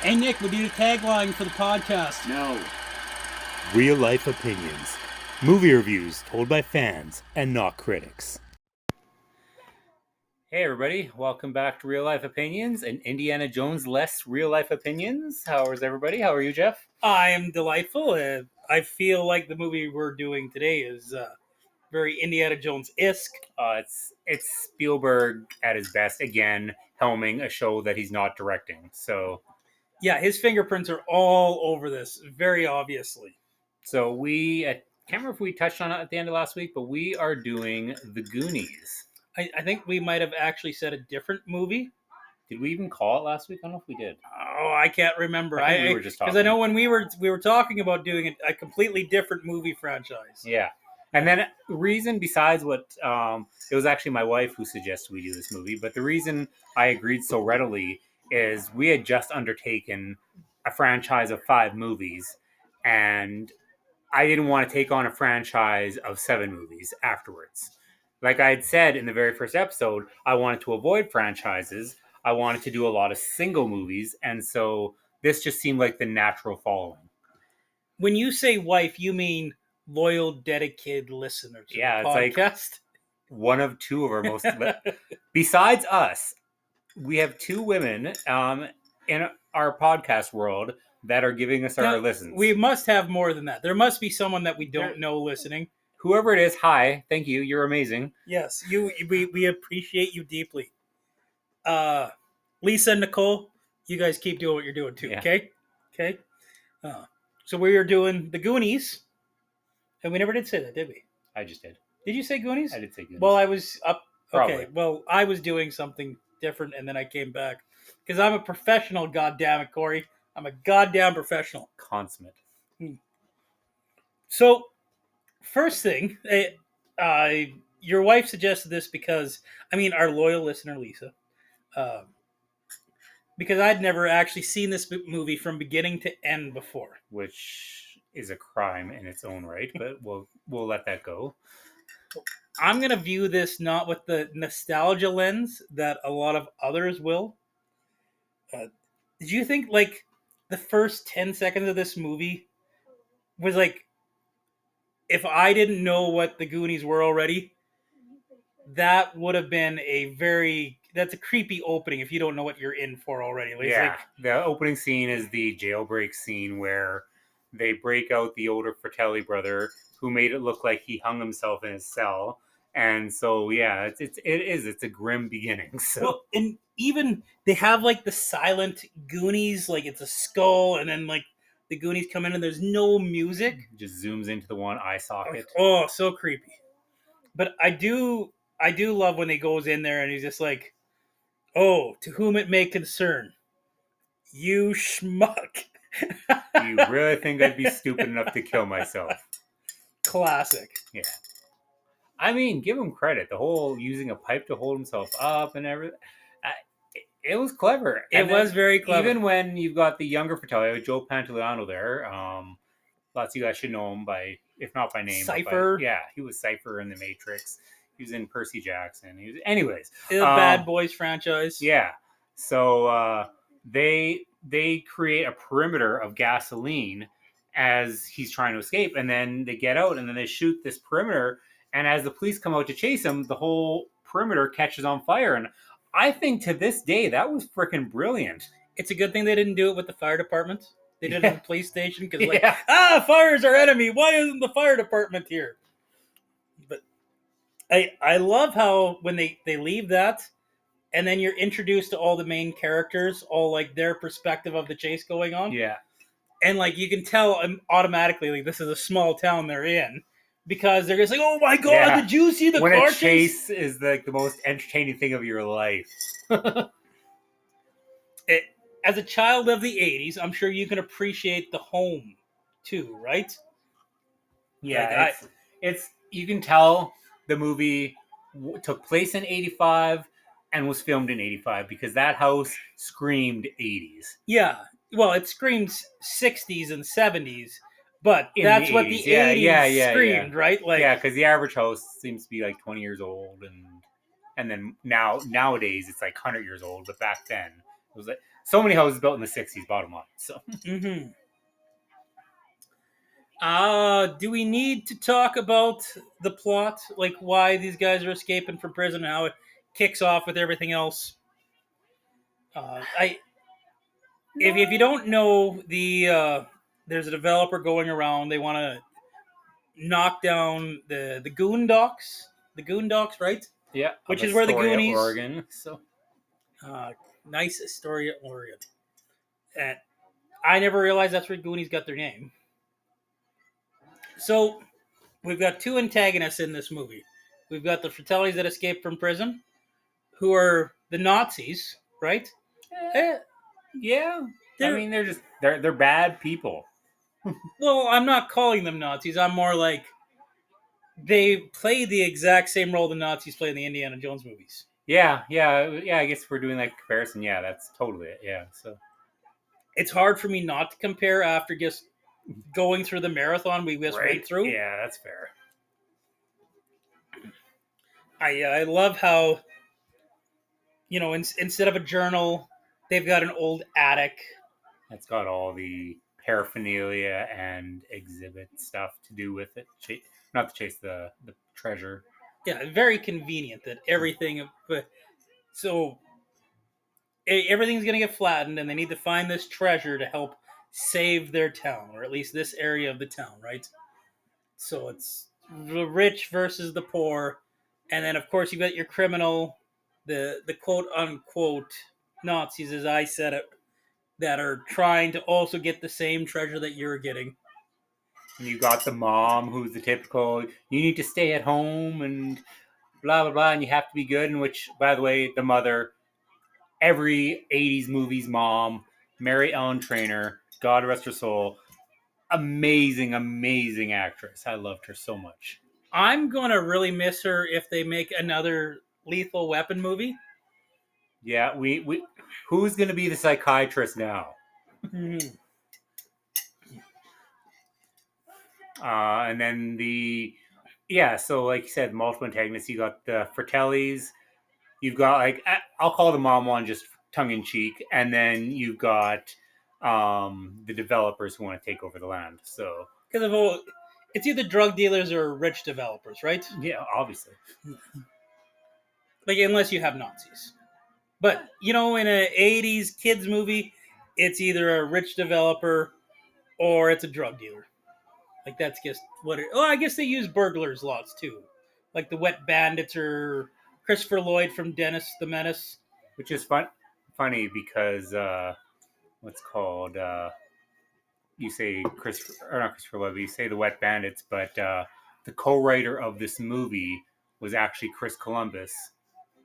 Hey, Nick, we need a tagline for the podcast. No. Real life opinions. Movie reviews told by fans and not critics. Hey everybody, welcome back to Real Life Opinions and Indiana Jones less real life opinions. How is everybody? How are you, Jeff? I am delightful. I feel like the movie we're doing today is very Indiana Jones-esque. It's Spielberg at his best again, helming a show that he's not directing. So Yeah, his fingerprints are all over this, very obviously. So I can't remember if we touched on it at the end of last week, but we are doing the Goonies. I think we might have actually said a different movie. Did we even call it last week? I don't know if we did. Oh, I can't remember. I think we were just talking. Because I know when we were talking about doing a completely different movie franchise. Yeah. And then the reason, besides what, it was actually my wife who suggested we do this movie, but the reason I agreed so readily is we had just undertaken a franchise of 5 movies, and I didn't want to take on a franchise of 7 movies afterwards. Like I had said in the very first episode, I wanted to avoid franchises. I wanted to do a lot of single movies, and so this just seemed like the natural following. When you say wife, you mean loyal, dedicated listener to the podcast? It's like one of 2 of our most... Besides us, we have 2 women in our podcast world that are giving us our listens. We must have more than that. There must be someone that we don't know listening. Whoever it is, hi, thank you. You're amazing. Yes, we appreciate you deeply. Lisa and Nicole, you guys keep doing what you're doing too, okay? Okay? So we are doing the Goonies, and we never did say that, did we? I just did. Did you say Goonies? I did say Goonies. Well, I was up. Probably. Okay, well, I was doing something different, and then I came back. Because I'm a professional, goddammit, Corey. I'm a goddamn professional. Consummate. So, first thing, your wife suggested this because, our loyal listener, Lisa, because I'd never actually seen this movie from beginning to end before. Which is a crime in its own right, but we'll let that go. I'm going to view this not with the nostalgia lens that a lot of others will. Did you think, the first 10 seconds of this movie was if I didn't know what the Goonies were already, that would have been that's a creepy opening if you don't know what you're in for already. The opening scene is the jailbreak scene where they break out the older Fratelli brother who made it look like he hung himself in his cell. And so, yeah, it's a grim beginning. So, well, and even they have the silent Goonies, it's a skull, and then the Goonies come in and there's no music. Just zooms into the one eye socket. Oh, so creepy. But I do love when he goes in there and he's just like, "Oh, to whom it may concern, you schmuck." You really think I'd be stupid enough to kill myself? Classic. Yeah. Give him credit. The whole using a pipe to hold himself up and everything. It was clever. It was very clever. Even when you've got the younger Fratelli, Joe Pantoliano there, lots of you guys should know him if not by name. Cypher. He was Cypher in The Matrix. He was in Percy Jackson. Anyways. The Bad Boys franchise. Yeah. So they create a perimeter of gasoline as he's trying to escape, and then they get out, and then they shoot this perimeter, and as the police come out to chase him, the whole perimeter catches on fire, and I think to this day, that was freaking brilliant. It's a good thing they didn't do it with the fire department. They did it at the police station, because fire's our enemy, why isn't the fire department here? But I love how when they leave that, and then you're introduced to all the main characters, all their perspective of the chase going on. Yeah. And you can tell automatically this is a small town they're in, because they're just oh my god, did you see the when car a chase is the most entertaining thing of your life. As a child of the 80s, I'm sure you can appreciate the home too, right? Yeah, it's you can tell the movie took place in 85 and was filmed in 85 because that house screamed 80s. Yeah. Well, it screams 60s and 70s, but that's what the 80s screamed, right? Because the average house seems to be 20 years old, and then nowadays it's 100 years old, but back then it was like so many houses built in the 60s, bottom line. So Mm-hmm. Do we need to talk about the plot, like why these guys are escaping from prison and how it kicks off with everything else? I if you don't know there's a developer going around. They want to knock down the Goondocks, right? yeah, of Which is where the Astoria, Goonies. Oregon. So Nice Astoria, Oregon. And I never realized that's where Goonies got their name. So we've got two antagonists in this movie. We've got the Fratellis that escaped from prison, who are the Nazis, right? Eh, yeah, I they're mean they're bad people. well, I'm not calling them Nazis. I'm more like they play the exact same role the Nazis play in the Indiana Jones movies. Yeah. I guess if we're doing that comparison, yeah, that's totally it. Yeah, so It's hard for me not to compare after just going through the marathon we just right, went through. yeah, that's fair. I love how instead of a journal, they've got an old attic. It's got all the paraphernalia and exhibit stuff to do with it. Not to chase the treasure. Yeah, very convenient that everything. So everything's going to get flattened, and they need to find this treasure to help save their town, or at least this area of the town, right? So it's the rich versus the poor, and then of course you got your criminal, the quote unquote Nazis, as I said it, that are trying to also get the same treasure that you're getting. And you got the mom who's the typical, you need to stay at home and blah, blah, blah, and you have to be good. In which, by the way, the mother, every 80s movie's mom, Mary Ellen Trainor, God rest her soul, amazing, amazing actress. I loved her so much. I'm gonna really miss her if they make another Lethal Weapon movie. Yeah, we who's going to be the psychiatrist now? Mm-hmm. And then so like you said, multiple antagonists. You got the Fratellis. You've got I'll call the mom one just tongue in cheek, and then you've got the developers who want to take over the land. So Because of all, it's either drug dealers or rich developers, right? yeah, obviously. Like unless you have Nazis. But in an '80s kids movie, it's either a rich developer or it's a drug dealer. Like that's just what it. Oh, I guess they use burglars lots too, like the Wet Bandits or Christopher Lloyd from Dennis the Menace. Which is funny because what's called you say Christopher or not Christopher Lloyd, you say the Wet Bandits, but the co-writer of this movie was actually Chris Columbus,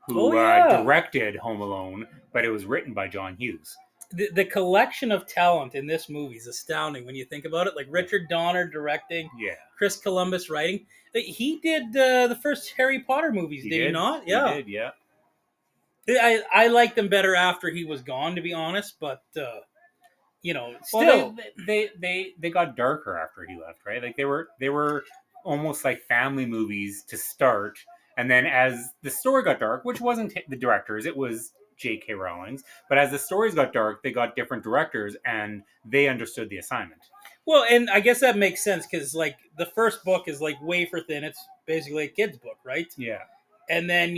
who directed Home Alone, but it was written by John Hughes. The collection of talent in this movie is astounding when you think about it. Like Richard Donner directing, Yeah, Chris Columbus writing. He did the first Harry Potter movies, did he not? Yeah. He did, yeah. I liked them better after he was gone, to be honest. But still, Well, they got darker after he left, right? Like they were almost like family movies to start, and then as the story got dark, which wasn't the directors, it was J.K. Rowling's, but as the stories got dark, they got different directors, and they understood the assignment. well, and I guess that makes sense because like the first book is like wafer thin. It's basically a kid's book, right? Yeah, And then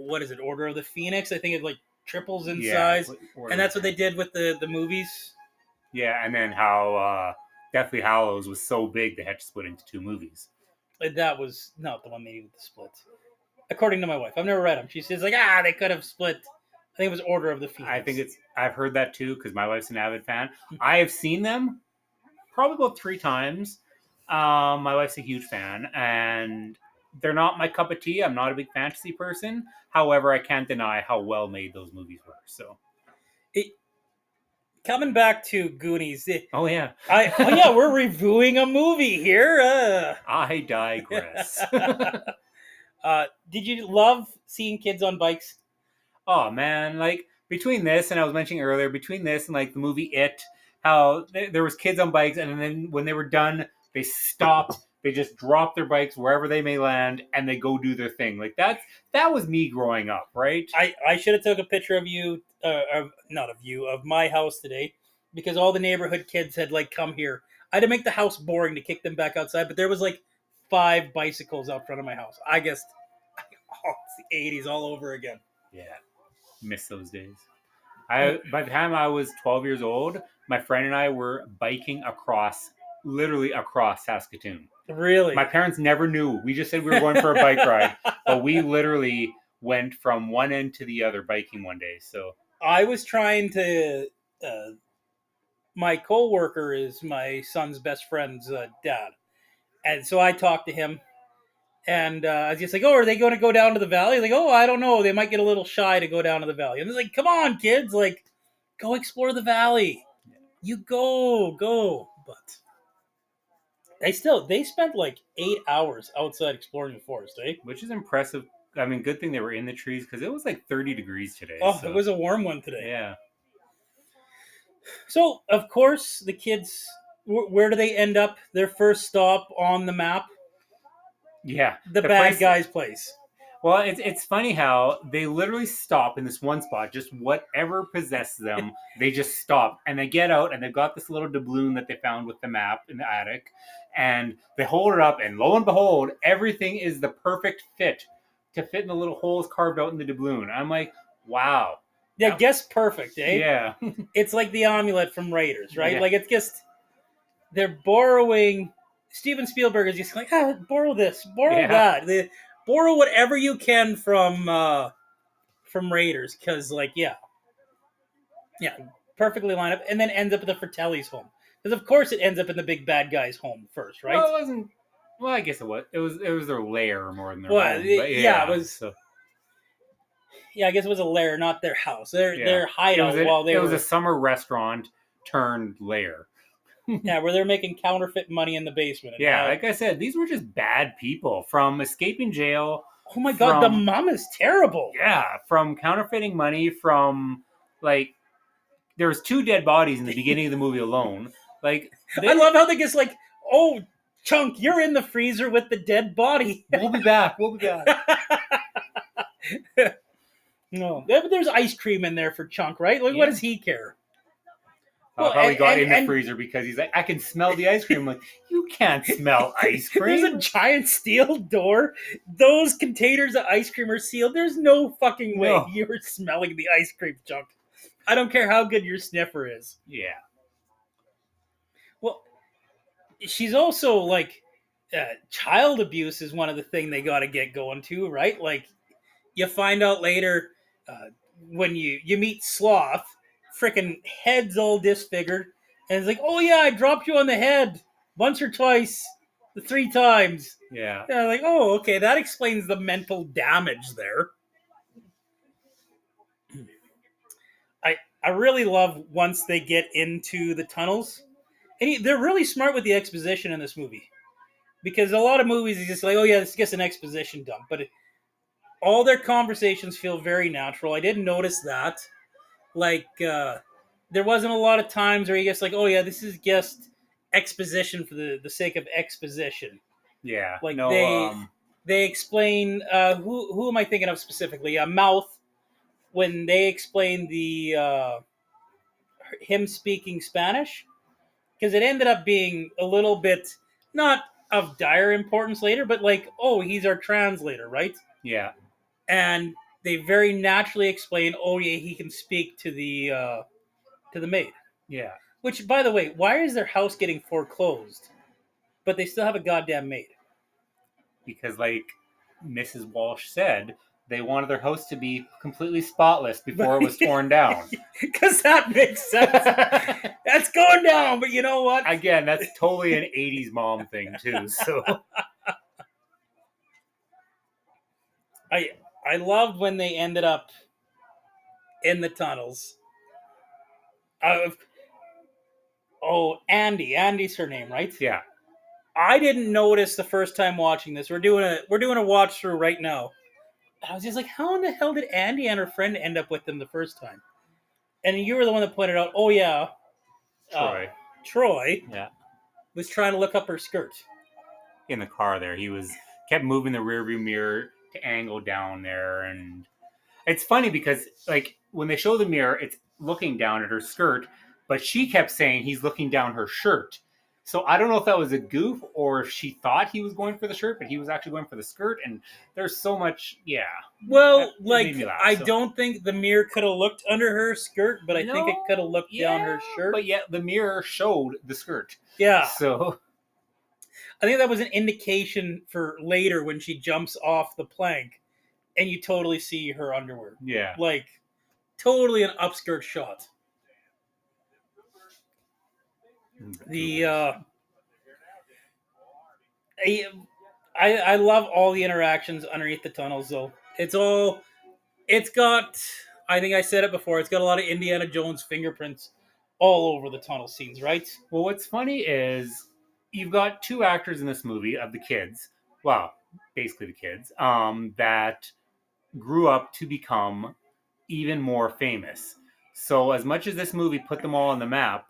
what is it? Order of the Phoenix. I think it like triples in yeah, size, and that's what they did with the movies. Yeah, and then how Deathly Hallows was so big they had to split into two movies. That was not the one they needed to split, according to my wife. I've never read them. She says like, they could have split. I think it was Order of the Phoenix. I think I've heard that too because my wife's an avid fan. I have seen them probably about 3 times. My wife's a huge fan, and they're not my cup of tea. I'm not a big fantasy person. However, I can't deny how well made those movies were. So, coming back to Goonies. oh yeah, we're reviewing a movie here. I digress. Did you love seeing kids on bikes? Oh man, like between this and I was mentioning earlier, between this and like the movie It, how there was kids on bikes, and then when they were done, they stopped. They just drop their bikes wherever they may land and they go do their thing. Like that was me growing up, right? I should have took a picture of you, not of you, of my house today, because all the neighborhood kids had like come here. I had to make the house boring to kick them back outside, but there was like 5 bicycles out front of my house. I guess, oh, it's the '80s all over again. Yeah, miss those days. By the time I was 12 years old, my friend and I were biking literally across Saskatoon. Really? My parents never knew. We just said we were going for a bike ride, but we literally went from one end to the other biking one day. So I was trying to. My coworker is my son's best friend's dad, and so I talked to him, and I was just like, "Oh, are they going to go down to the valley?" Like, "Oh, I don't know. They might get a little shy to go down to the valley." And it's like, "Come on, kids! Like, go explore the valley. You go!" But they spent like 8 hours outside exploring the forest, eh? which is impressive. I mean, good thing they were in the trees because it was like 30 degrees today. Oh, so. It was a warm one today. Yeah. So, of course, the kids. Where do they end up? Their first stop on the map? Yeah. The bad guy's place. Well, it's funny how they literally stop in this one spot, just whatever possesses them, they just stop and they get out and they've got this little doubloon that they found with the map in the attic and they hold it up and lo and behold, everything is the perfect fit to fit in the little holes carved out in the doubloon. I'm like, wow. Yeah, guess perfect, eh? Yeah. It's like the amulet from Raiders, right? Yeah. Like it's just they're borrowing. Steven Spielberg is just like, borrow this, borrow that, borrow whatever you can from Raiders, because like yeah, perfectly lined up, and then ends up at the Fratelli's home, because of course it ends up in the big bad guy's home first, right? Well, it wasn't. Well, I guess it was. It was their lair more than their Well, home. it was. So. Yeah, I guess it was a lair, not their house. Their hideout It was a summer restaurant turned lair. Yeah, where they're making counterfeit money in the basement. Yeah, like I said, these were just bad people from escaping jail. Oh my god, the mom is terrible. Yeah, from counterfeiting money, from like there was 2 dead bodies in the beginning of the movie alone. Like I love how they just like, oh, Chunk, you're in the freezer with the dead body. We'll be back. No, there's ice cream in there for Chunk, right? Like, what does he care? Well, he got in the freezer because he's like, I can smell the ice cream. I'm like, you can't smell ice cream. There's a giant steel door. Those containers of ice cream are sealed. There's no fucking way you're smelling the ice cream, Chunk. I don't care how good your sniffer is. Yeah. Well, she's also like, child abuse is one of the things they got to get going to, right? Like, you find out later when you meet Sloth, freaking head's all disfigured, and it's like, oh yeah, I dropped you on the head once or twice, 3 times. Yeah. Like, oh, okay, that explains the mental damage there. I really love once they get into the tunnels, and they're really smart with the exposition in this movie, because a lot of movies is just like, oh yeah, this gets an exposition dump, but all their conversations feel very natural. I didn't notice that. Like, there wasn't a lot of times where you guess like, oh yeah, this is just exposition for the sake of exposition. Yeah. Like they explain who am I thinking of specifically? Mouth, when they explain the him speaking Spanish, because it ended up being a little bit not of dire importance later, but like, oh, he's our translator, right? Yeah. And they very naturally explain, oh yeah, he can speak to the maid. Yeah. Which, by the way, why is their house getting foreclosed, but they still have a goddamn maid? Because, like Mrs. Walsh said, they wanted their house to be completely spotless before it was torn down. Because that makes sense. That's going down, but you know what? Again, that's totally an 80s mom thing, too. So I loved when they ended up in the tunnels. Andy's her name, right? Yeah. I didn't notice the first time watching this. We're doing a watch through right now. I was just like, how in the hell did Andy and her friend end up with them the first time? And you were the one that pointed out, oh yeah, Troy. Troy Yeah. was trying to look up her skirt. in the car there. He was kept moving the rearview mirror to angle down there, and it's funny because like when they show the mirror, it's looking down at her skirt, but she kept saying he's looking down her shirt. So I don't know if that was a goof or if she thought he was going for the shirt, but he was actually going for the skirt. And there's so much, yeah. Well, It made me laugh, I so. don't think the mirror could have looked under her skirt, but I think it could have looked down her shirt. But yet the mirror showed the skirt. Yeah. So I think that was an indication for later when she jumps off the plank and you totally see her underwear. yeah. Like, totally an upskirt shot. The I love all the interactions underneath the tunnels though. It's got, I think I said it before, it's got a lot of Indiana Jones fingerprints all over the tunnel scenes, right? Well, what's funny is you've got two actors in this movie of the kids, well, basically the kids, that grew up to become even more famous. So, as much as this movie put them all on the map,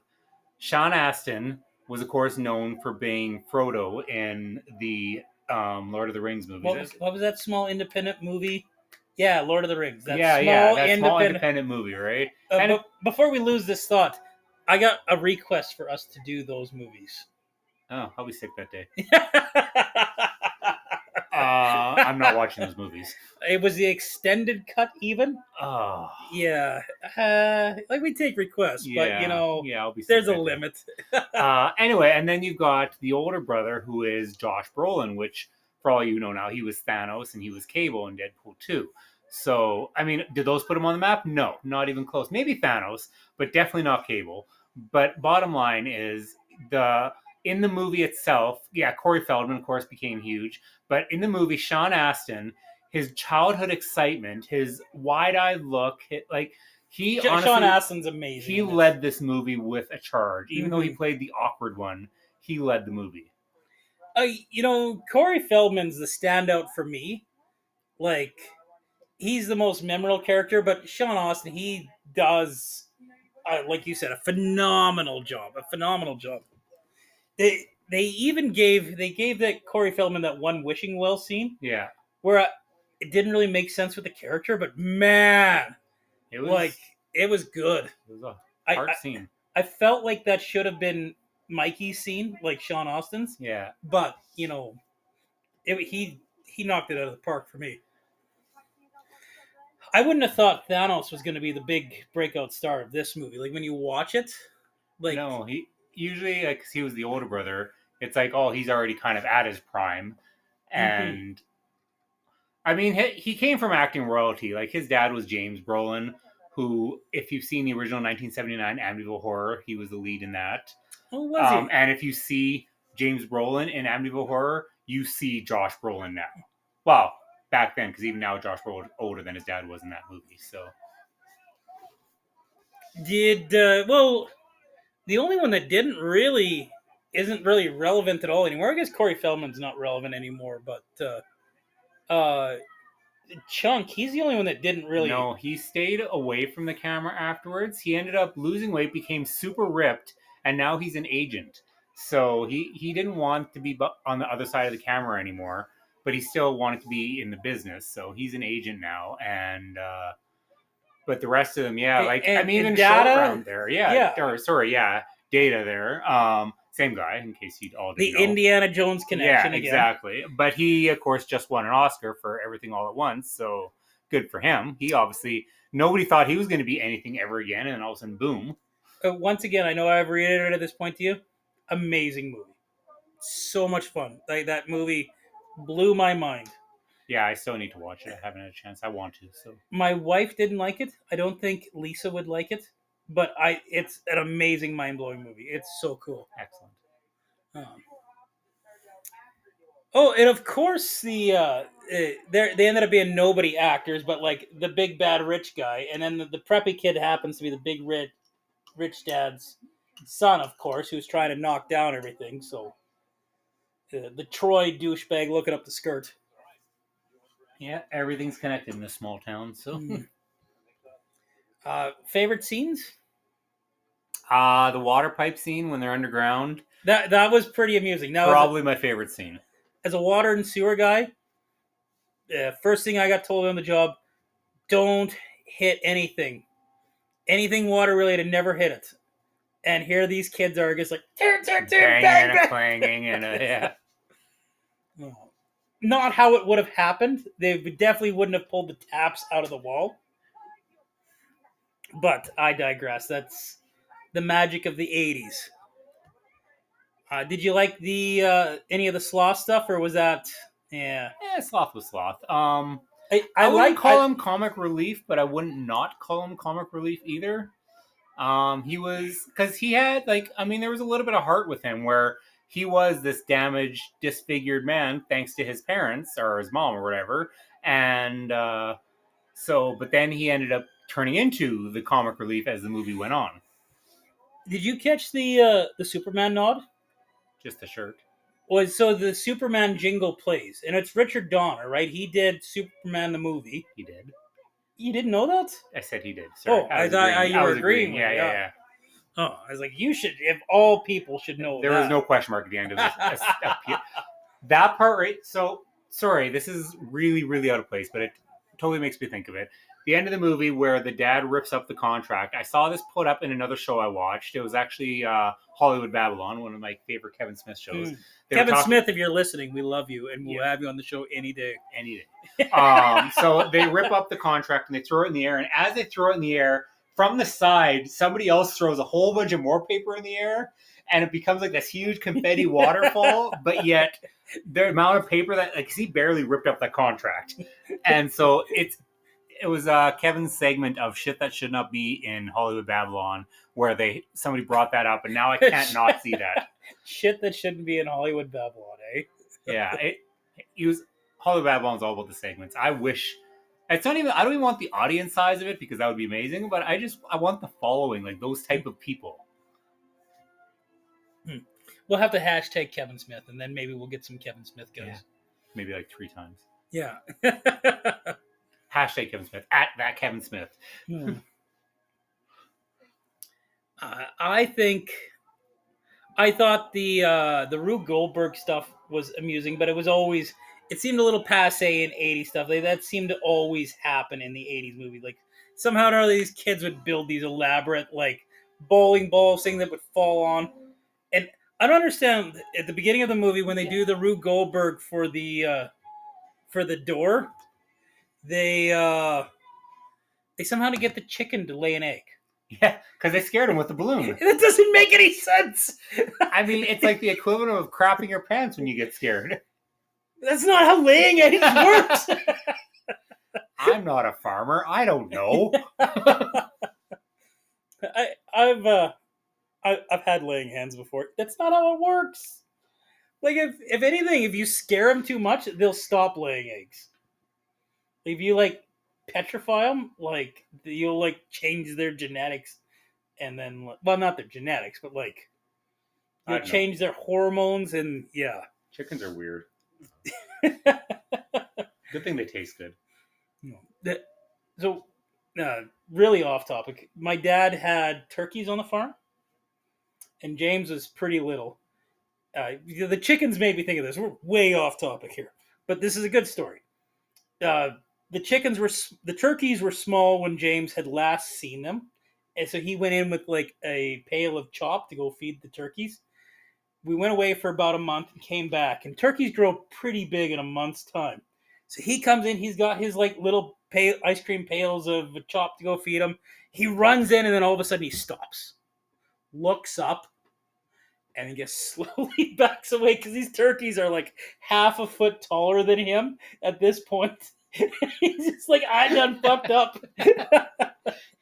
Sean Astin was, of course, known for being Frodo in the Lord of the Rings movies. What was that small independent movie? Yeah, Lord of the Rings. That small independent movie, right? But before we lose this thought, I got a request for us to do those movies. Oh, I'll be sick that day. I'm not watching those movies. It was the extended cut, even. Oh, yeah. Like we take requests, but I'll be sick there's a limit. Anyway, and then you've got the older brother who is Josh Brolin, which, for all you know now, he was Thanos and he was Cable in Deadpool 2. So, I mean, did those put him on the map? No, not even close. Maybe Thanos, but definitely not Cable. But bottom line is in the movie itself, yeah, Corey Feldman, of course, became huge. But in the movie, Sean Astin, his childhood excitement, his wide-eyed look, Sean Astin's amazing. He led this movie with a charge. Even though he played the awkward one, he led the movie. Corey Feldman's the standout for me. Like, he's the most memorable character, but Sean Astin, he does, like you said, a phenomenal job. They gave that Corey Feldman that one wishing well scene. Yeah, where it didn't really make sense with the character, but man, it was good. It was a hard scene. I felt like that should have been Mikey's scene, like Sean Astin's. Yeah, but he knocked it out of the park for me. I wouldn't have thought Thanos was going to be the big breakout star of this movie. Like when you watch it, no, he usually, like, cause he was the older brother. It's like, oh, he's already kind of at his prime, and I mean, he came from acting royalty. Like his dad was James Brolin, who, if you've seen the original 1979 Amityville Horror, he was the lead in that. Oh, was he? And if you see James Brolin in Amityville Horror, you see Josh Brolin now. Well, back then, because even now Josh Brolin older than his dad was in that movie. So, the only one that isn't really relevant at all anymore. I guess Corey Feldman's not relevant anymore, but Chunk, he's the only one that didn't really. No, he stayed away from the camera afterwards. He ended up losing weight, became super ripped, and now he's an agent. So he didn't want to be on the other side of the camera anymore, but he still wanted to be in the business. So he's an agent now, and but the rest of them, even Data around there, Data there, same guy. In case you all didn't know. Indiana Jones connection, yeah, exactly. Again. But he, of course, just won an Oscar for Everything All at Once, so good for him. He obviously, nobody thought he was going to be anything ever again, and all of a sudden, boom. Once again, I know I've reiterated at this point to you, amazing movie, so much fun. Like that movie blew my mind. Yeah, I still need to watch it. I haven't had a chance. I want to. So my wife didn't like it. I don't think Lisa would like it, but it's an amazing, mind-blowing movie. It's so cool. Excellent. And of course they ended up being nobody actors, but like the big bad rich guy, and then the preppy kid happens to be the big rich dad's son, of course, who's trying to knock down everything. So the Troy douchebag looking up the skirt. Yeah, everything's connected in this small town. So, favorite scenes? The water pipe scene when they're underground. That was pretty amusing. Probably my favorite scene. as a water and sewer guy, first thing I got told on the job: don't hit anything water related. Never hit it. And here these kids are just like turn, Banging bang, and a bang. clanging and yeah. Not how it would have happened. They definitely wouldn't have pulled the taps out of the wall. But I digress. That's the magic of the '80s. Did you like the any of the sloth stuff, or was that? Yeah, Sloth was Sloth. I I wouldn't like. call him comic relief, but I wouldn't not call him comic relief either. He was because he had there was a little bit of heart with him where he was this damaged, disfigured man thanks to his parents or his mom or whatever, and but then he ended up turning into the comic relief as the movie went on. Did you catch the Superman nod? Just the shirt. Was so the Superman jingle plays, and it's Richard Donner, right? He did Superman the movie. He did. You didn't know that? I said he did. Sorry. I thought you were agreeing. Yeah. Oh, I was like, you should. If all people should know, there was no question mark at the end of this. That part, right? So sorry, this is really, really out of place, but it totally makes me think of it. The end of the movie where the dad rips up the contract. I saw this put up in another show I watched. It was actually Hollywood Babylon, one of my favorite Kevin Smith shows. Kevin Smith, if you're listening, we love you, and we'll have you on the show any day. Any day. So they rip up the contract and they throw it in the air. And as they throw it in the air, from the side, somebody else throws a whole bunch of more paper in the air. And it becomes like this huge confetti waterfall. But yet, the amount of paper that, he barely ripped up that contract. And so it was Kevin's segment of shit that should not be in Hollywood Babylon, where somebody brought that up, and now I can't not see that. Shit that shouldn't be in Hollywood Babylon, eh? Yeah, Hollywood Babylon's all about the segments. I wish it's not even. I don't even want the audience size of it because that would be amazing. But I want the following, like those type of people. We'll have to hashtag Kevin Smith, and then maybe we'll get some Kevin Smith guys. Yeah. Maybe like 3 times. Yeah. Hashtag Kevin Smith at that Kevin Smith. I thought the Rube Goldberg stuff was amusing, but it seemed a little passe in '80s stuff. That seemed to always happen in the '80s movies. Like somehow or other, these kids would build these elaborate bowling balls thing that would fall on. And I don't understand at the beginning of the movie when they do the Rube Goldberg for the door. They somehow to get the chicken to lay an egg. Yeah, because they scared him with the balloon. That doesn't make any sense. I mean, it's like the equivalent of crapping your pants when you get scared. That's not how laying eggs works. I'm not a farmer. I don't know. I've had laying hens before. That's not how it works. If anything, if you scare them too much, they'll stop laying eggs. If you petrify them, you'll change their genetics, and then not their genetics, but you'll change their hormones, and yeah. Chickens are weird. Good thing they taste good. Really off topic. My dad had turkeys on the farm, and James was pretty little. The chickens made me think of this. We're way off topic here, but this is a good story. The turkeys were small when James had last seen them, and so he went in with a pail of chop to go feed the turkeys. We went away for about a month and came back, and turkeys grow pretty big in a month's time. So he comes in, he's got his little ice cream pails of chop to go feed them. He runs in, and then all of a sudden he stops, looks up, and then just slowly backs away because these turkeys are half a foot taller than him at this point. He's just I done fucked up.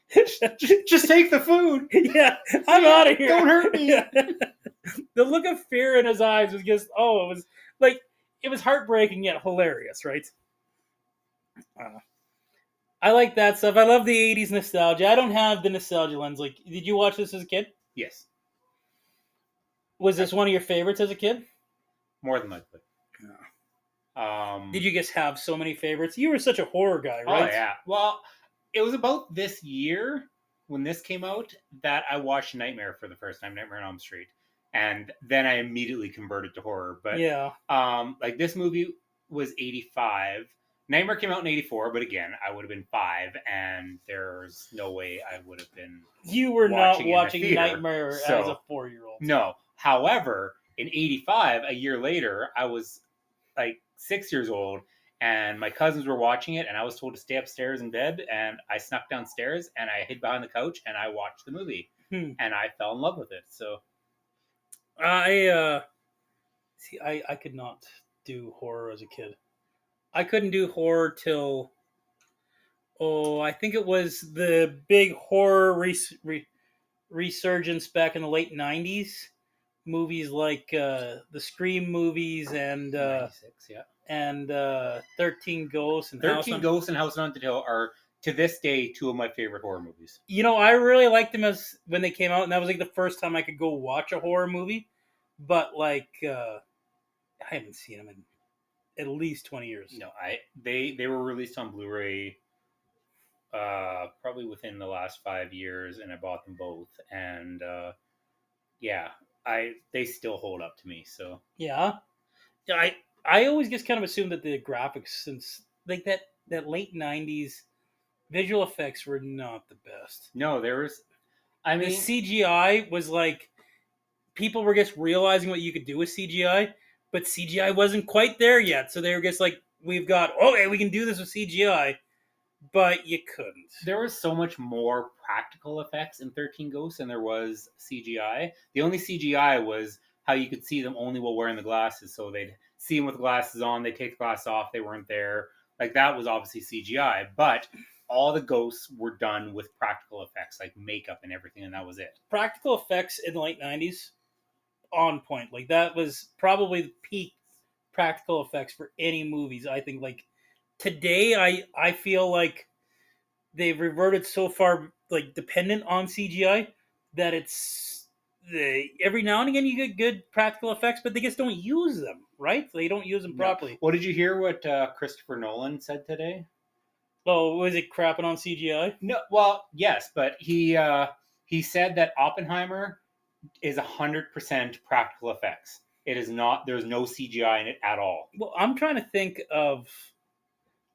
Just take the food. Yeah, I'm out of here. Don't hurt me. Yeah. The look of fear in his eyes was just, it was heartbreaking yet hilarious, right? I like that stuff. I love the 80s nostalgia. I don't have the nostalgia lens. Did you watch this as a kid? Yes. Was this one of your favorites as a kid? More than likely. Did you just have so many favorites? You were such a horror guy, right? Oh, yeah. Well, it was about this year when this came out that I watched Nightmare for the first time, Nightmare on Elm Street. and then I immediately converted to horror. But Yeah. like this movie was 85. Nightmare came out in 84, but again, I would have been 5, and there's no way I would have been You were not watching in the watching theater. Nightmare as a 4-year-old. No. However, in 85, a year later, I was like 6 years old, and my cousins were watching it, and I was told to stay upstairs in bed, and I snuck downstairs, and I hid behind the couch, and I watched the movie, and I fell in love with it. So I could not do horror as a kid. I couldn't do horror till I think it was the big horror resurgence back in the late '90s. Movies like the Scream movies and 96, yeah. and 13 Ghosts and 13 Ghosts and House on Haunted Hill are, to this day, 2 of my favorite horror movies. You know, I really liked them as when they came out, and that was like the first time I could go watch a horror movie. But like, I haven't seen them in at least 20 years. No, they were released on Blu-ray probably within the last 5 years, and I bought them both, and yeah, they still hold up to me. So Yeah, I always just kind of assumed that the graphics, since like that late '90s visual effects were not the best. No, there was, I mean, the CGI was like people were just realizing what you could do with CGI, but CGI wasn't quite there yet. So they were just like, we've got, okay, we can do this with CGI, but you couldn't. There was so much more practical effects in 13 Ghosts than there was CGI. The only CGI was how you could see them only while wearing the glasses. So they'd see them with glasses on, they'd take the glasses off, they weren't there. Like that was obviously CGI, but all the ghosts were done with practical effects, like makeup and everything, and that was it. Practical effects in the late '90s, on point. Like that was probably the peak practical effects for any movies. I think like today, I feel like they've reverted so far like dependent on CGI that it's every now and again you get good practical effects, but they just don't use them. Right? They don't use them properly. No. Well, did you hear what Christopher Nolan said today? Oh, was it crapping on CGI? No, well, yes, but he said that Oppenheimer is 100% practical effects. It is not. There's no CGI in it at all. Well, I'm trying to think of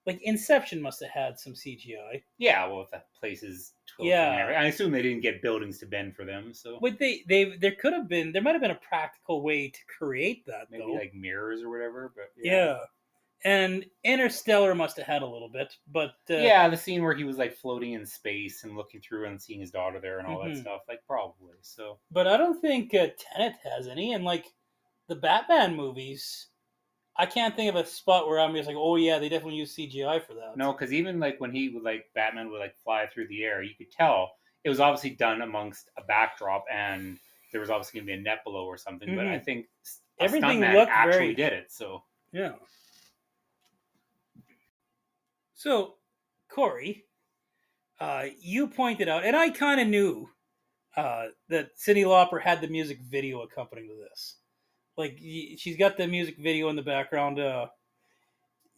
like Inception must have had some CGI. Yeah, well, if that place is tilting, yeah, I assume they didn't get buildings to bend for them. So, but there might have been a practical way to create that, maybe though. like mirrors or whatever. But yeah. And Interstellar must have had a little bit, but yeah, the scene where he was like floating in space and looking through and seeing his daughter there and all that stuff, like probably. So, but I don't think Tenet has any, and like the Batman movies, I can't think of a spot where I'm just like, oh yeah, they definitely use CGI for that. No, because even like when he would like Batman would like fly through the air, you could tell it was obviously done amongst a backdrop, and there was obviously going to be a net below or something. But I think everything looked actually did it. So yeah. So, Corey, you pointed out, and I kind of knew that Cyndi Lauper had the music video accompanying to this. Like, she's got the music video in the background.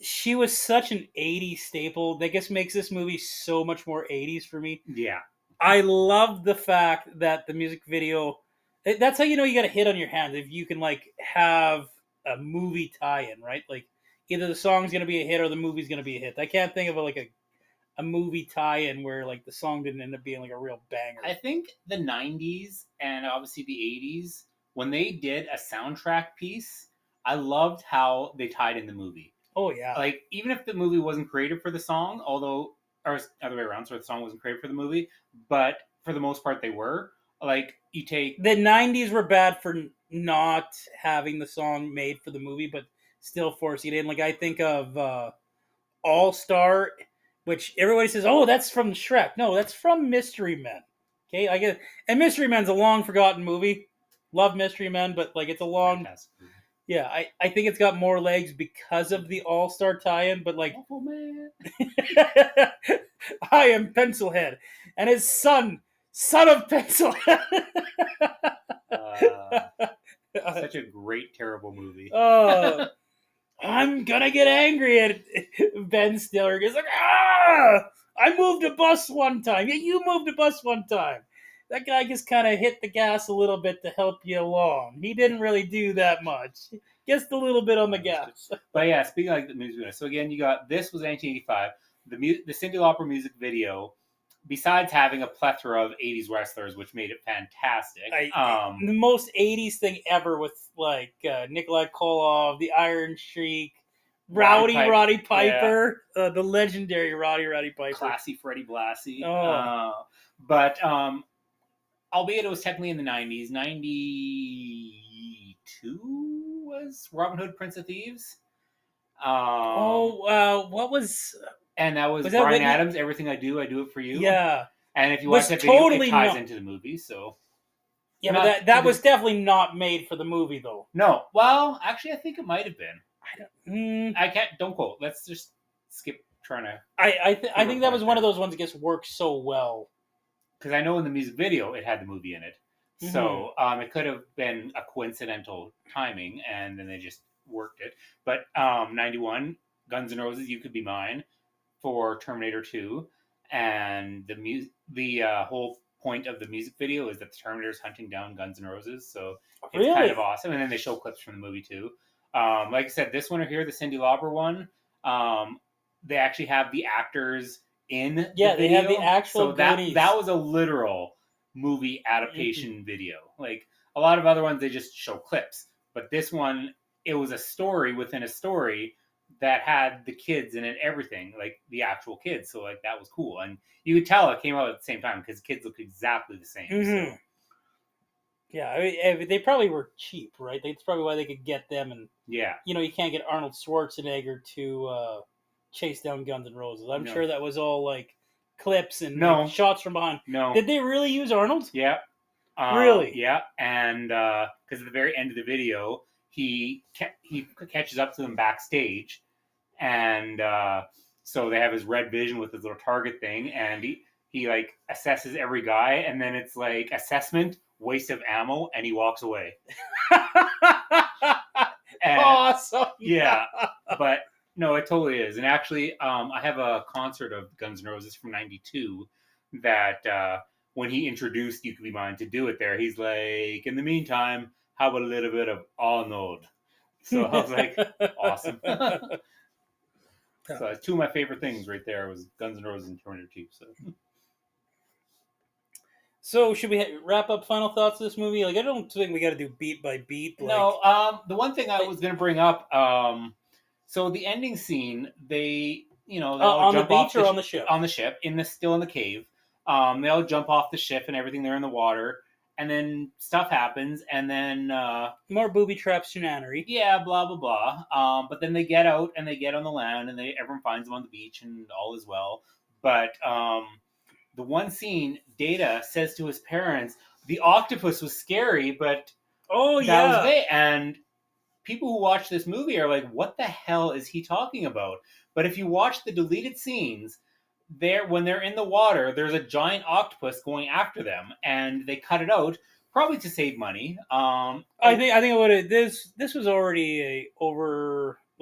She was such an 80s staple. That just makes this movie so much more 80s for me. Yeah. I love the fact that the music video, that's how you know you got a hit on your hands. If you can, like, have a movie tie-in, right? Like, either the song's going to be a hit or the movie's going to be a hit. I can't think of a movie tie-in where like the song didn't end up being like a real banger. I think the 90s and obviously the 80s, when they did a soundtrack piece, I loved how they tied in the movie. Oh, yeah. Like, even if the movie wasn't created for the song, or other way around, so the song wasn't created for the movie, but for the most part they were. Like, you take... The 90s were bad for not having the song made for the movie, but still forcing it in. Like, I think of All-Star, which everybody says, oh, that's from Shrek. No, that's from Mystery Men. Okay, I get it. And Mystery Men's a long-forgotten movie. Love Mystery Men, but, like, it's a long... Yeah, I think it's got more legs because of the All-Star tie-in, but, like... Oh, man. I am Pencilhead, and his son of Pencilhead. Such a great, terrible movie. I'm gonna get angry at Ben Stiller. He's like, I moved a bus one time. Yeah, you moved a bus one time. that guy just kind of hit the gas a little bit to help you along. He didn't really do that much. Just a little bit on the gas. But yeah, speaking of like the music video, so again, you got this was 1985. The Cyndi Lauper music video, besides having a plethora of 80s wrestlers, which made it fantastic. The most 80s thing ever with like Nikolai Koloff, the Iron Sheik, Roddy Piper, the legendary Roddy Piper. Classy Freddie Blassie. Oh. But albeit it was technically in the 90s, 92 was Robin Hood, Prince of Thieves. What was... And that was Bryan Adams, Everything I Do It For You. Yeah. And if you watch that video, it ties into the movie, so... Yeah, but that was definitely not made for the movie, though. No. Well, actually, I think it might have been. I can't... Don't quote. Let's just skip trying to... I think that was one of those ones that gets worked so well. Because I know in the music video, it had the movie in it. Mm-hmm. So it could have been a coincidental timing, and then they just worked it. But 91, Guns N' Roses, You Could Be Mine, for Terminator 2. And the whole point of the music video is that the Terminator's hunting down Guns N' Roses. So it's kind of awesome. And then they show clips from the movie, too. Like I said, this one here, the Cyndi Lauper one, they actually have the actors in the video. They have the actual Goonies. That was a literal movie adaptation video. Like a lot of other ones, they just show clips. But this one, it was a story within a story that had the kids in it, everything, like the actual kids. So like that was cool. And you could tell it came out at the same time because kids look exactly the same. Mm-hmm. So. Yeah, I mean, they probably were cheap, right? That's probably why they could get them. And yeah, you can't get Arnold Schwarzenegger to chase down Guns N' Roses. I'm sure that was all like clips and like, shots from behind. No, did they really use Arnold? Yeah, really? Yeah, and because at the very end of the video, he catches up to them backstage, and so they have his red vision with his little target thing, and he like assesses every guy, and then it's like assessment, waste of ammo, and he walks away. Awesome. Yeah, but no, it totally is. And actually, I have a concert of Guns N' Roses from '92 that when he introduced You Could Be Mine to do it there, he's like, in the meantime, how about a little bit of Arnold? So I was like, awesome. So two of my favorite things right there was Guns N' Roses and Terminator 2. So should we wrap up final thoughts of this movie? Like, I don't think we got to do beat by beat. Like... No, the one thing I was going to bring up, so the ending scene, they on the beach or on the ship? On the ship, still in the cave. They all jump off the ship and everything. They're in the water, and then stuff happens, and then more booby trap shenanigans. Yeah, blah blah blah. But then they get out and they get on the land, and everyone finds them on the beach, and all is well. But the one scene, Data says to his parents, "The octopus was scary, but that was it." And people who watch this movie are like, "What the hell is he talking about?" But if you watch the deleted scenes, when they're in the water, there's a giant octopus going after them, and they cut it out probably to save money. I think it would have. This was already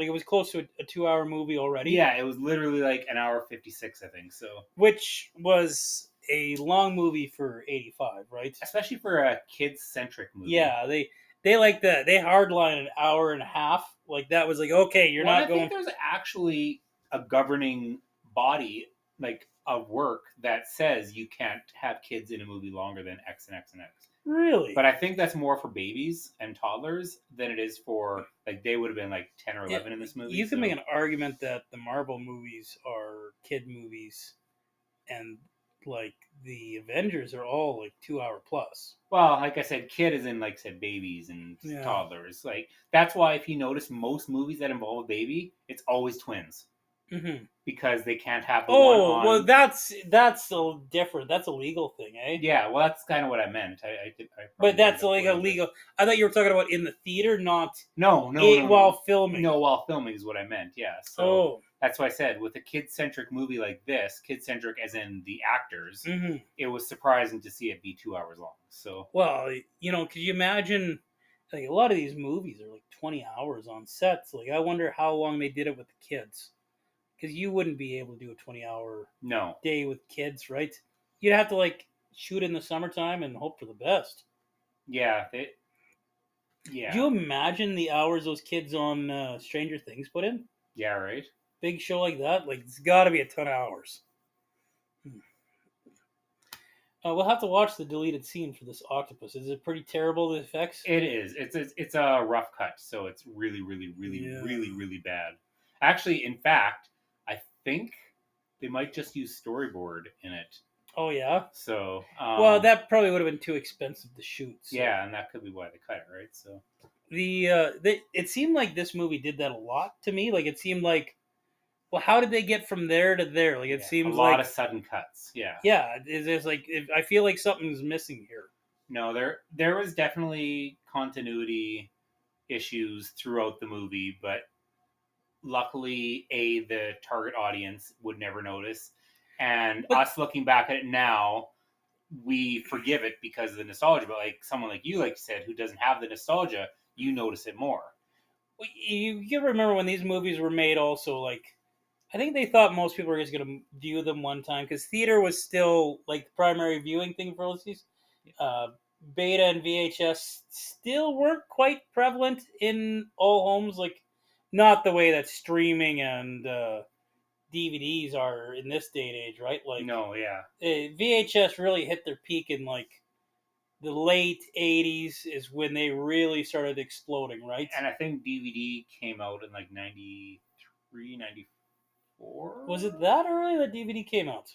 it was close to a 2-hour movie already. Yeah, it was literally like an hour 56, I think. So, which was a long movie for '85, right? Especially for a kids-centric movie. Yeah, they hardline an hour and a half. Like that was like, okay, you're not going. I think there's actually a governing body like of work that says you can't have kids in a movie longer than X and X and X. Really? But I think that's more for babies and toddlers than it is for like they would have been like 10 or 11 in this movie. You can make an argument that the Marvel movies are kid movies, and like the Avengers are all like 2-hour plus. Well, like I said, kid is in like I said babies and toddlers. Like that's why if you notice most movies that involve a baby, it's always twins. Mm-hmm. Because they can't have the one on. Well, that's a different. That's a legal thing, eh? Yeah, well, that's kind of what I meant. But that's like a legal. I thought you were talking about in the theater, not no, while filming. No, while filming is what I meant. Yeah. So that's why I said with a kid-centric movie like this, kid-centric as in the actors, it was surprising to see it be 2 hours long. So well, could you imagine? Like a lot of these movies are like 20 hours on sets. Like I wonder how long they did it with the kids. Because you wouldn't be able to do a 20-hour day with kids, right? You'd have to shoot in the summertime and hope for the best. Yeah, Do you imagine the hours those kids on Stranger Things put in? yeah, right. Big show like that, like it's got to be a ton of hours. We'll have to watch the deleted scene for this octopus. Is it pretty terrible, the effects? It is. It's a rough cut, so it's really, really, really, Yeah. really, really bad. Actually, in fact, I think they might just use storyboard in it. Oh, yeah? So, Well, that probably would have been too expensive to shoot. So. yeah, and that could be why they cut it, right? So, it seemed like this movie did that a lot to me. Like, it seemed like, well, how did they get from there to there? Like, it yeah, seems a lot like of sudden cuts. Yeah. yeah, it's like I feel like something's missing here. No, there was definitely continuity issues throughout the movie, but luckily, the target audience would never notice, and But- us looking back at it now, we forgive it because of the nostalgia. But like someone like you said, who doesn't have the nostalgia, you notice it more. You remember when these movies were made? Also, like I think they thought most people were just going to view them one time because theater was still like the primary viewing thing for all these. Beta and VHS still weren't quite prevalent in all homes, like not the way that streaming and DVDs are in this day and age, right? Like No, yeah, VHS really hit their peak in like the late 80s is when they really started exploding, right? and I think DVD came out in like 93, 94. Was it that early that DVD came out?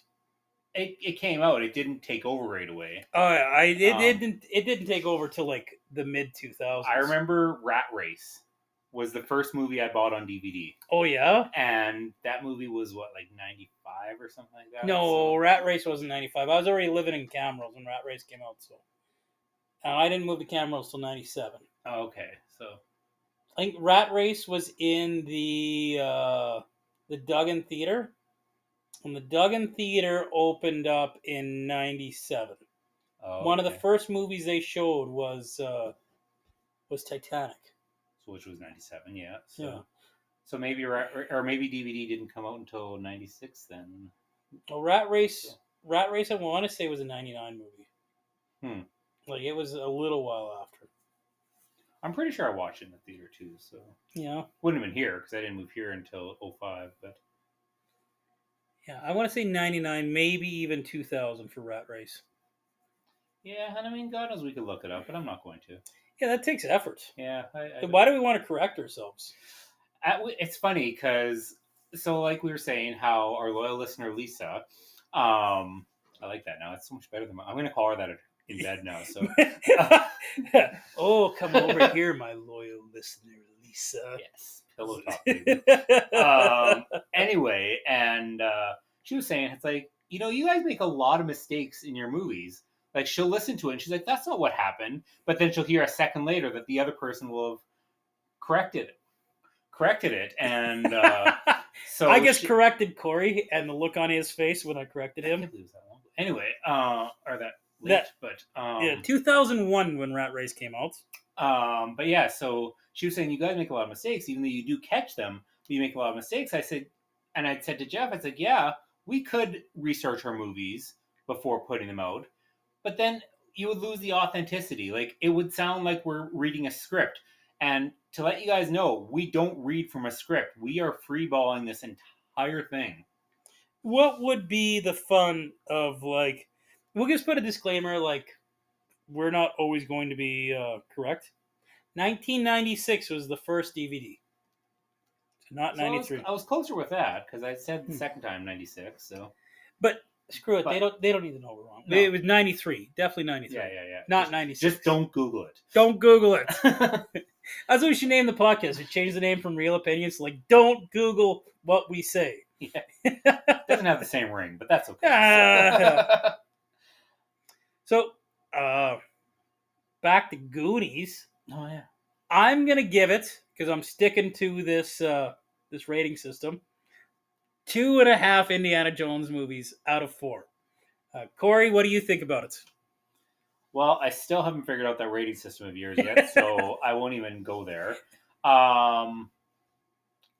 It came out. It didn't take over right away. Oh, yeah, it didn't take over till like the mid 2000s. I remember Rat Race was the first movie I bought on DVD. Oh yeah, And that movie was what, like 95 or something like that? no, So, Rat Race wasn't 95. I was already living in Camrose when Rat Race came out, so I didn't move to Camrose till 97. oh, okay. So, I think Rat Race was in the Duggan Theater, and the Duggan Theater opened up in 97. oh, One of the okay. first movies they showed was Titanic. So, which was 97, yeah. So, Yeah. so maybe, or maybe DVD didn't come out until 96 then. Well, Rat Race, I want to say was a 99 movie. Hmm. Like it was a little while after. I'm pretty sure I watched it in the theater too, so. Yeah. Wouldn't have been here because I didn't move here until 05, but. Yeah, I want to say 99, maybe even 2000 for Rat Race. Yeah, and I mean, God knows we could look it up, but I'm not going to. Yeah, that takes effort. Yeah. So why do we want to correct ourselves? It's funny because, so like we were saying, how our loyal listener Lisa, I like that now. It's so much better than I'm going to call her that in bed now. So, Oh, come over here, my loyal listener, Lisa. yes, pillow talk. Baby. Anyway, and she was saying, it's like, you guys make a lot of mistakes in your movies. Like, she'll listen to it and she's like, that's not what happened. But then she'll hear a second later that the other person will have corrected it. And so I just corrected Corey and the look on his face when I corrected I him. can't believe it was that long. Anyway, or that late, but Yeah, 2001 when Rat Race came out. but yeah, so she was saying you guys make a lot of mistakes, even though you do catch them, but you make a lot of mistakes. I said to Jeff, I said, yeah, we could research our movies before putting them out, but then you would lose the authenticity. Like it would sound like we're reading a script. And to let you guys know, we don't read from a script. We are freeballing this entire thing. What would be the fun of like? We'll just put a disclaimer like we're not always going to be correct. 1996 was the first DVD, not 93. I was closer with that because I said the second time 96. So, but screw it, they don't need to know we're wrong. No. It was 93, definitely 93. yeah. Not 96. Just don't Google it. Don't Google it. That's what we should name the podcast. We change the name from Real Opinions to like don't Google what we say. Yeah. Doesn't have the same ring, but that's okay. So, back to Goonies. Oh yeah. I'm gonna give it because I'm sticking to this this rating system. 2.5 Indiana Jones movies out of 4. Corey, what do you think about it? Well, I still haven't figured out that rating system of yours yet, so I won't even go there.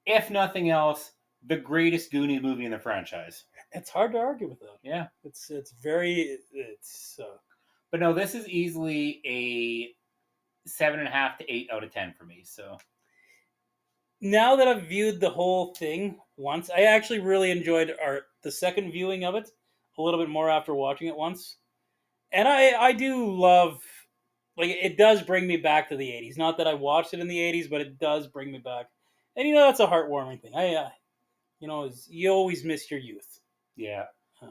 If nothing else, the greatest Goonies movie in the franchise. It's hard to argue with that. Yeah. It's But no, this is easily a 7.5 to 8 out of 10 for me. So now that I've viewed the whole thing once, I actually really enjoyed the second viewing of it a little bit more after watching it once. And I do love, like, it does bring me back to the 80s. Not that I watched it in the 80s, but it does bring me back. And that's a heartwarming thing. You always miss your youth. yeah, Uh,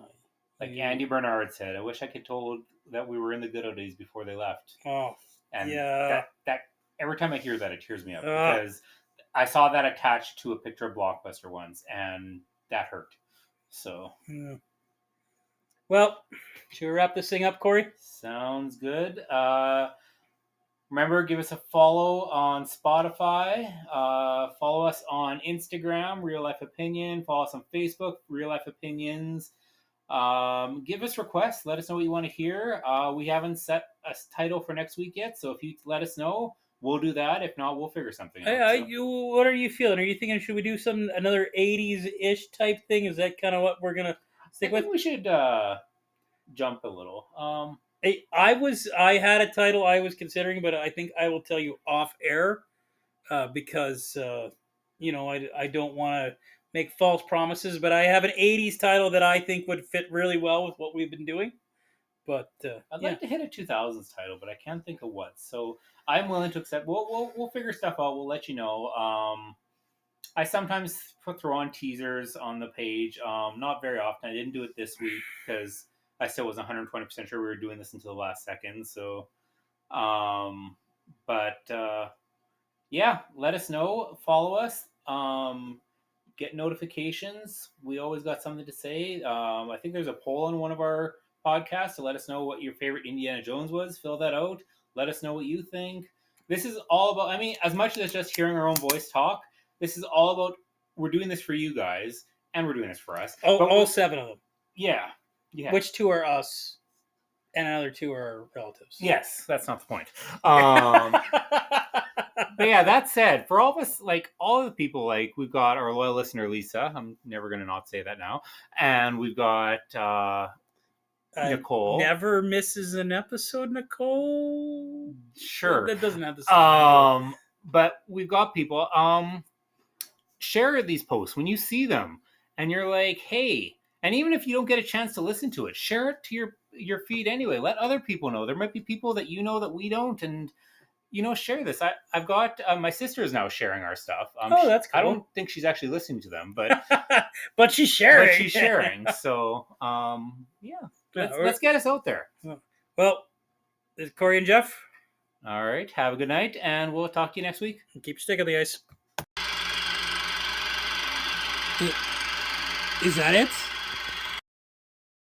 like Andy Bernard said, I wish I could told that we were in the good old days before they left. Oh, And yeah. that every time I hear that, it tears me up because I saw that attached to a picture of Blockbuster once, and that hurt. So, yeah. Well, should we wrap this thing up, Corey? sounds good. Remember, give us a follow on Spotify. Follow us on Instagram, Real Life Opinion. Follow us on Facebook, Real Life Opinions. Give us requests. Let us know what you want to hear. We haven't set a title for next week yet, so if you let us know, we'll do that. If not, we'll figure something out. What are you feeling? Are you thinking, should we do another 80s-ish type thing? Is that kind of what we're going to stick with? We should jump a little. I had a title I was considering, but I think I will tell you off air because I don't want to make false promises. But I have an '80s title that I think would fit really well with what we've been doing. But I'd like to hit a 2000s title, but I can't think of what. So I'm willing to accept. We'll figure stuff out. We'll let you know. I sometimes throw on teasers on the page. Not very often. I didn't do it this week because I still wasn't 120% sure we were doing this until the last second. So, yeah, let us know. Follow us. Get notifications. We always got something to say. I think there's a poll on one of our podcasts to let us know what your favorite Indiana Jones was. Fill that out. Let us know what you think. This is all about, I mean, as much as it's just hearing our own voice talk, this is all about, we're doing this for you guys, and we're doing this for us. All 7 of them. Yeah. Which 2 are us, and another 2 are relatives. Yes, that's not the point. But yeah, that said, for all of us, like all of the people, like we've got our loyal listener, Lisa. I'm never going to not say that now. And we've got Nicole. Never misses an episode, Nicole. Sure. That doesn't have the same. But we've got people. Share these posts when you see them, and you're like, hey. And even if you don't get a chance to listen to it, share it to your feed anyway. Let other people know. There might be people that you know that we don't, and share this. I've got my sister is now sharing our stuff. That's cool. I don't think she's actually listening to them, but but she's sharing. So yeah, let's get us out there. Well, this is Corey and Jeff. All right, have a good night, and we'll talk to you next week. Keep your stick on the ice. Is that it?